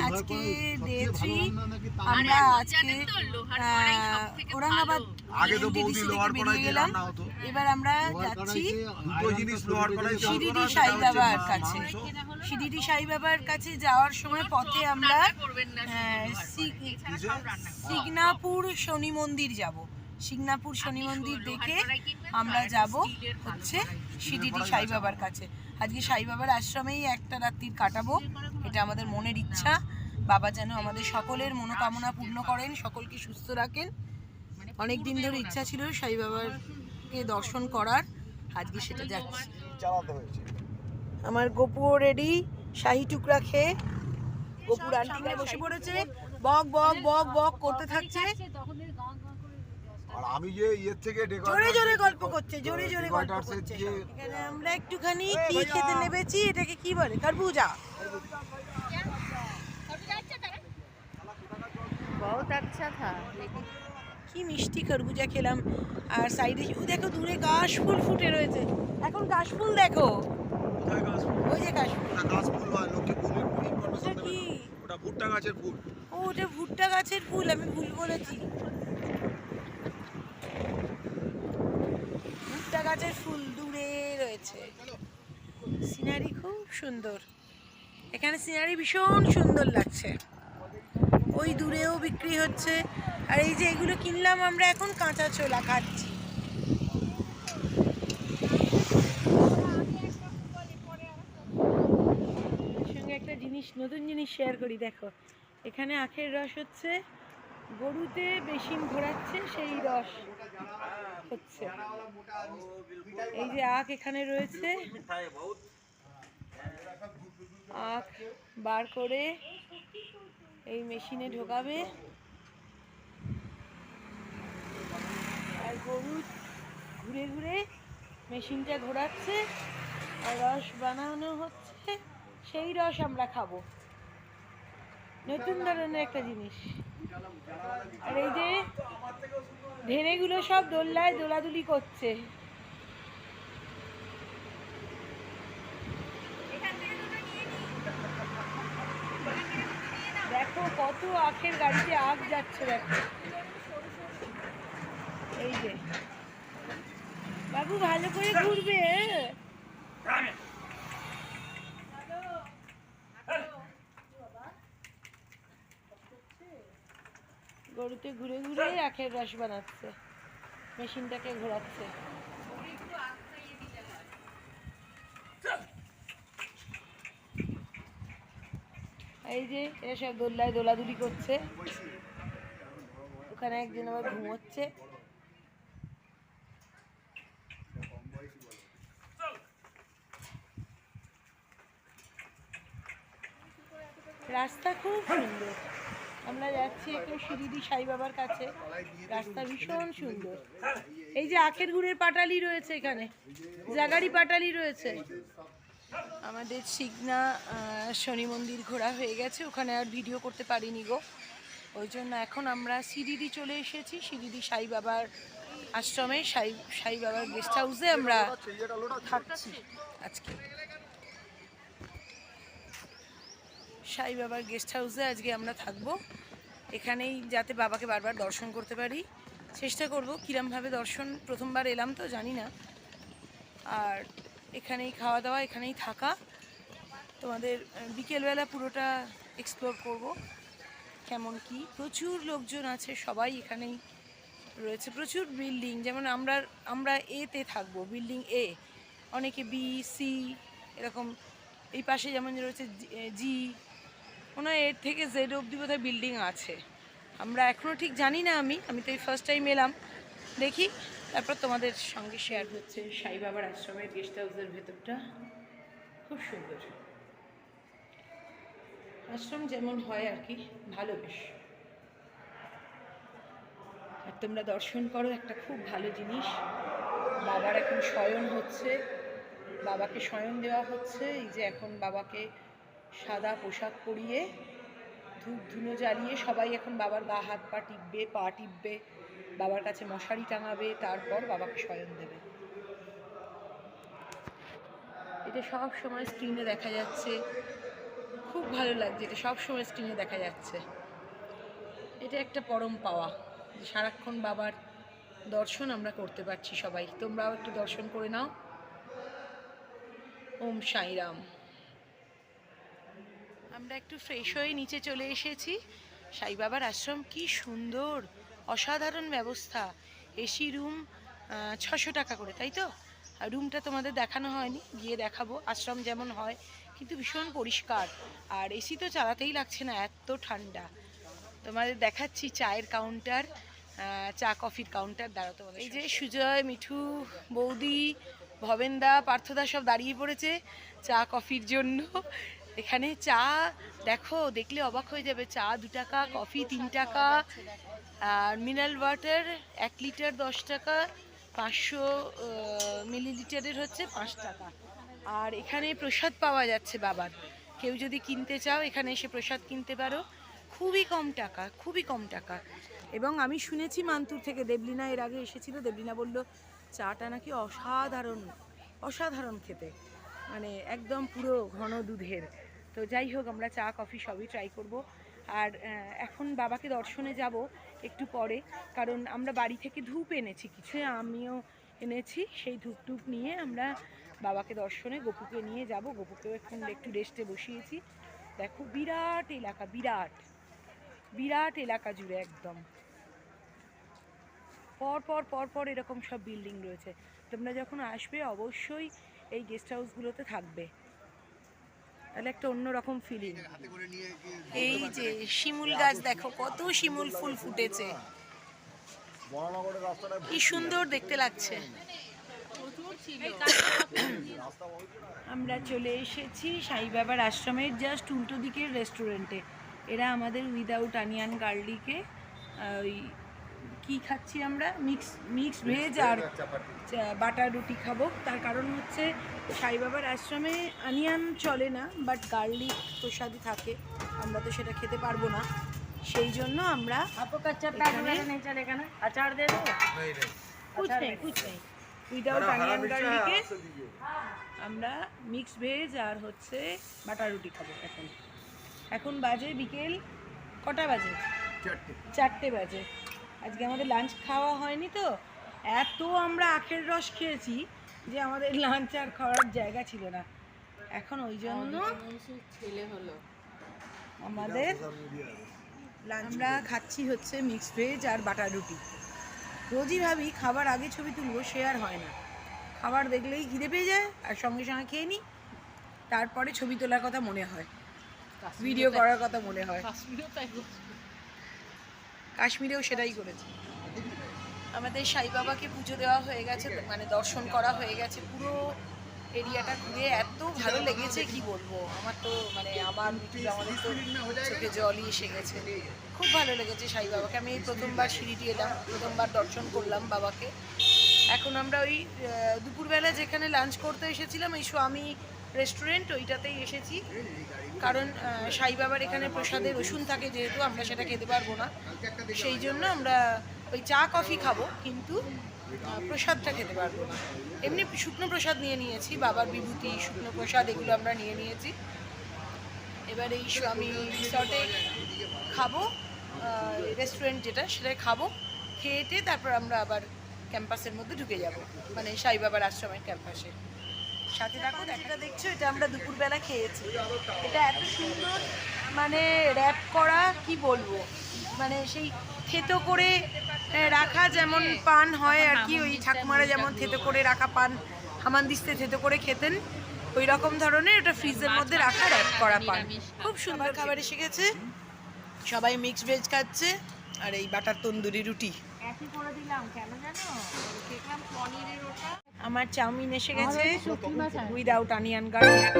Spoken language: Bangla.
আজকে ডে 3 আমরা আজকে औरंगाबाद বেরিয়ে গেলাম। এবার আমরা যাচ্ছি শিরিডি সাই বাবার কাছে। শিরিডি সাই বাবার কাছে যাওয়ার সময় পথে আমরা সিগনাপুর শনি মন্দির যাব। সিগনাপুর শনি মন্দির দেখে আমরা যাব হচ্ছে শিরিডি সাই বাবার কাছে। আজকে সাই বাবার আশ্রমেই একটা রাত্রি কাটাবো, এটা আমাদের মনের ইচ্ছা। বাবা যেন আমাদের সকলের মনোকামনা পূর্ণ করেন, সকলকে সুস্থ রাখেন। অনেক দিন ধরে ইচ্ছা ছিল সাই বাবাকে দর্শন করার, আজকে সেটা যাচ্ছে। আমার গপুও রেডি, শাহি টুকরা খেয়ে গপুর আন্টিকায় বসে পড়েছে, বক বক বক বক করতে থাকছে। আর আমি যে ইয়ের থেকে জোরে জোরে গল্প করছে, জোরে জোরে গল্প করছে। এখানে আমরা একটুখানি কি খেতে নেমেছি, এটাকে কি বলে, খরবুজা। बहुत अच्छा था लेकिन কি মিষ্টি খরবুজা খেলাম। আর সাইডে দেখো দূরে কাশ ফুল ফুটে রয়েছে। এখন কাশ ফুল দেখো, ওই যে কাশ ফুল। গাছ ফুল হয়, লোকে ফুলের ওটা কি? ওটা ভুট্টা গাছের ফুল। ও, ওটা ভুট্টা গাছের ফুল, আমি ভুল বলেছি। ভুট্টা গাছের ফুল দূরে রয়েছে। সিনারি খুব সুন্দর, এখানে সিনারি ভীষণ সুন্দর লাগছে। ওই দূরেও বিক্রি হচ্ছে। আর এই যে এগুলো কিনলাম আমরা, এখন কাঁচা ছোলা খাচ্ছি। সঙ্গে একটা জিনিস, নতুন জিনিস শেয়ার করি। দেখো এখানে আখের রস হচ্ছে, গরুতে বেশিম ঘোরাচ্ছে, সেই রস হচ্ছে। এই যে আখ এখানে রয়েছে, আখ বার করে এই মেশিনে ঢোকাবে, আর গরু ঘুরে ঘুরে মেশিনটা ঘোরাচ্ছে আর রস বানানো হচ্ছে, সেই রস আমরা খাবো। নতুন ধরনের একটা জিনিস। আর এই যে ঢেড়েগুলো সব দোল্লায় দোলাদুলি করছে। দেখো কত আখের গাড়িতে আখ যাচ্ছে, দেখো। এই যে বাবু ভালো করে ঘুরবে। গরুতে ঘুরে ঘুরে আখের রস বানাচ্ছে, মেশিনটাকে ঘোরাচ্ছে। এই যে এরা সব দোল্লায় দোলাদুলি করছে, ওখানে একজন আবার ঘুমোচ্ছে। রাস্তা খুব সুন্দর, আমরা যাচ্ছি এখন শিরিডি সাই বাবার কাছে। রাস্তা ভীষণ সুন্দর। এই যে আখের গুড়ের পাটালি রয়েছে, এখানে জাগারি পাটালি রয়েছে। আমাদের সিগনা শনি মন্দির ঘোরা হয়ে গেছে, ওখানে আর ভিডিও করতে পারিনি গো, ওই জন্য এখন আমরা শিরিডি চলে এসেছি। শিরিডি সাই বাবার আশ্রমে, সাই বাবার গেস্ট হাউসে আমরা থাকছি আজকে। সাই বাবার গেস্ট হাউসে আজকে আমরা থাকবো, এখানেই যাতে বাবাকে বারবার দর্শন করতে পারি। চেষ্টা করব কিরমভাবে দর্শন, প্রথমবার এলাম তো জানি না। আর এখানেই খাওয়া দাওয়া, এখানেই থাকা। তোমাদের বিকেলবেলা পুরোটা এক্সপ্লোর করব কেমন কি। প্রচুর লোকজন আছে, সবাই এখানেই রয়েছে। প্রচুর বিল্ডিং, যেমন আমরা এতে থাকবো, বিল্ডিং এ। অনেকে বি, সি এরকম। এই পাশে যেমন রয়েছে জি, মনে হয় এর থেকে জেড অবধি বোধহয় বিল্ডিং আছে। আমরা এখনও ঠিক জানি না, আমি তো এই ফার্স্ট টাইম এলাম, দেখি তারপর তোমাদের সঙ্গে শেয়ার হচ্ছে। সাই বাবার আশ্রমের গেস্ট হাউসের ভেতরটা খুব সুন্দর, আশ্রম যেমন হয় আর কি, ভালো বেশ। আর তোমরা দর্শন করো, একটা খুব ভালো জিনিস। বাবার এখন শয়ন হচ্ছে, বাবাকে শয়ন দেওয়া হচ্ছে। এই যে এখন বাবাকে সাদা পোশাক পরিয়ে ধূপ ধুনো জ্বালিয়ে সবাই এখন বাবার গা হাত পা টিপবে, বাবার কাছে মশারি টাঙাবে, তারপর বাবাকে শয়ন দেবে। এটা সব সময় স্ক্রিনে দেখা যাচ্ছে, খুব ভালো লাগছে, এটা সব সময় স্ক্রিনে দেখা যাচ্ছে। এটা একটা পরম পাওয়া যে সারাক্ষণ বাবার দর্শন আমরা করতে পারছি সবাই। তোমরাও একটু দর্শন করে নাও। ওম সাইরাম। আমরা একটু ফ্রেশ হয়ে নিচে চলে এসেছি। সাই বাবার আশ্রম কি সুন্দর, অসাধারণ ব্যবস্থা। এসি রুম 600 টাকা করে, তাই তো? আর রুমটা তোমাদের দেখানো হয়নি, গিয়ে দেখাবো। আশ্রম যেমন হয় কিন্তু ভীষণ পরিষ্কার, আর এসি তো চালাতেই লাগছে না, এত ঠান্ডা। তোমাদের দেখাচ্ছি চায়ের কাউন্টার, চা কফির কাউন্টার। দাঁড়াও তোমাদের, এই যে সুজয়, মিঠু, বৌদি, ভবেনদা, পার্থদা সব দাঁড়িয়ে পড়েছে চা কফির জন্য। এখানে চা দেখো, দেখলে অবাক হয়ে যাবে। চা 2 টাকা, কফি 3 টাকা, আর মিনারেল ওয়াটার 1 লিটার 10 টাকা, 500 মিলিলিটারের হচ্ছে 5 টাকা। আর এখানে প্রসাদ পাওয়া যাচ্ছে বাবার। কেউ যদি কিনতে চাও এখানে এসে প্রসাদ কিনতে পারো, খুবই কম টাকা, খুবই কম টাকা। এবং আমি শুনেছি মান্তুর থেকে, দেবলিনা এর আগে এসেছিল, দেবলিনা বলল চাটা নাকি অসাধারণ, অসাধারণ খেতে, মানে একদম পুরো ঘন দুধের। তো যাই হোক, আমরা চা কফি সবই ট্রাই করব। আর এখন বাবাকে দর্শনে যাব একটু পরে, কারণ আমরা বাড়ি থেকে ধূপ এনেছি কিছু, আমিও এনেছি। সেই ধূপ টুপ নিয়ে আমরা বাবাকে দর্শনে গোপুকে নিয়ে যাব। গোপুকেও এখন একটু রেস্টে বসিয়েছি। দেখো বিরাট এলাকা, বিরাট বিরাট এলাকা জুড়ে একদম পর পর পর পর এরকম সব বিল্ডিং রয়েছে। তোমরা যখন আসবে অবশ্যই এই গেস্ট হাউসগুলোতে থাকবে, তাহলে একটা অন্যরকম ফিলিং। এই যে শিমুল গাছ দেখো, কত শিমুল ফুল ফুটেছে, কি সুন্দর দেখতে লাগছে। আমরা চলে এসেছি সাই বাবার আশ্রমের জাস্ট উল্টো দিকের রেস্টুরেন্টে। এরা আমাদের উইদাউট অনিয়ন গার্লিকে ওই কী খাচ্ছি আমরা, মিক্স ভেজ আর বাটার রুটি খাবো। তার কারণ হচ্ছে সাই বাবার আশ্রমে অনিয়ন চলে না, বাট গার্লিক প্রসাদই থাকে, আমরা তো সেটা খেতে পারবো না। সেই জন্য আমরা কুছ নেই উইদাউট অনিয়ন গার্লিকে আমরা মিক্স ভেজ আর হচ্ছে বাটার রুটি খাবো। এখন বাজে বিকেল কটা বাজে? 4টে বাজে। আজকে আমাদের লাঞ্চ খাওয়া হয়নি, তো এত আমরা আখের রস খেয়েছি যে আমাদের লাঞ্চ আর খাওয়ার জায়গা ছিল না। এখন ওই জন্য আমাদের আমরা খাচ্ছি হচ্ছে মিক্স ভেজ আর বাটার রুটি। রোজই ভাবি খাবার আগে ছবি তুলবো, সে আর হয় না। খাবার দেখলেই খিদে পেয়ে যায় আর সঙ্গে সঙ্গে খেয়ে নিই, তারপরে ছবি তোলার কথা মনে হয়, ভিডিও করার কথা মনে হয়। কাশ্মীরেও সেটাই করেছে। আমাদের সাই বাবাকে পুজো দেওয়া হয়ে গেছে, মানে দর্শন করা হয়ে গেছে। পুরো এরিয়াটা ঘুরে এত ভালো লেগেছে কি বলবো। আমার তো মানে আমাদের তো চোখে জলই এসে গেছে। খুব ভালো লেগেছে সাই বাবাকে। আমি এই প্রথমবার সিঁড়িটি এলাম, প্রথমবার দর্শন করলাম বাবাকে। এখন আমরা ওই দুপুরবেলা যেখানে লাঞ্চ করতে এসেছিলাম, এই স্বামী রেস্টুরেন্ট, ওইটাতেই এসেছি। কারণ সাই বাবার এখানে প্রসাদে রসুন থাকে, যেহেতু আমরা সেটা খেতে পারবো না, সেই জন্য আমরা ওই চা কফি খাবো, কিন্তু প্রসাদটা খেতে পারবো না। এমনি শুকনো প্রসাদ নিয়ে নিয়েছি, বাবার বিভূতি, শুকনো প্রসাদ, এগুলো আমরা নিয়ে নিয়েছি। এবার এই স্বামী রিসর্টে খাবো, রেস্টুরেন্ট যেটা, সেটাই খাবো। খেয়েটে তারপর আমরা আবার ক্যাম্পাসের মধ্যে ঢুকে যাব, মানে সাই বাবার আশ্রমের ক্যাম্পাসে। সাথে থাকো। এটা দেখছো, এটা আমরা দুপুরবেলা খেয়েছি। এটা এত সুন্দর, মানে র্যাপ করা, কি বলবো, মানে সেই থেতো করে রাখা যেমন পান হয় আর কি, ওই ঠাকুমারা যেমন থেতো করে রাখা পান হামানদিস্তে থেতো করে খেতেন, ওই রকম ধরনের ওটা ফ্রিজের মধ্যে রাখা র্যাপ করা পান। খুব সুন্দর খাবার এসে গেছে, সবাই মিক্স ভেজ খাচ্ছে আর এই বাটার তন্দুরি রুটি। আমার চাউমিন এসে গেছে উইদাউট অনিয়ন গার্লিক।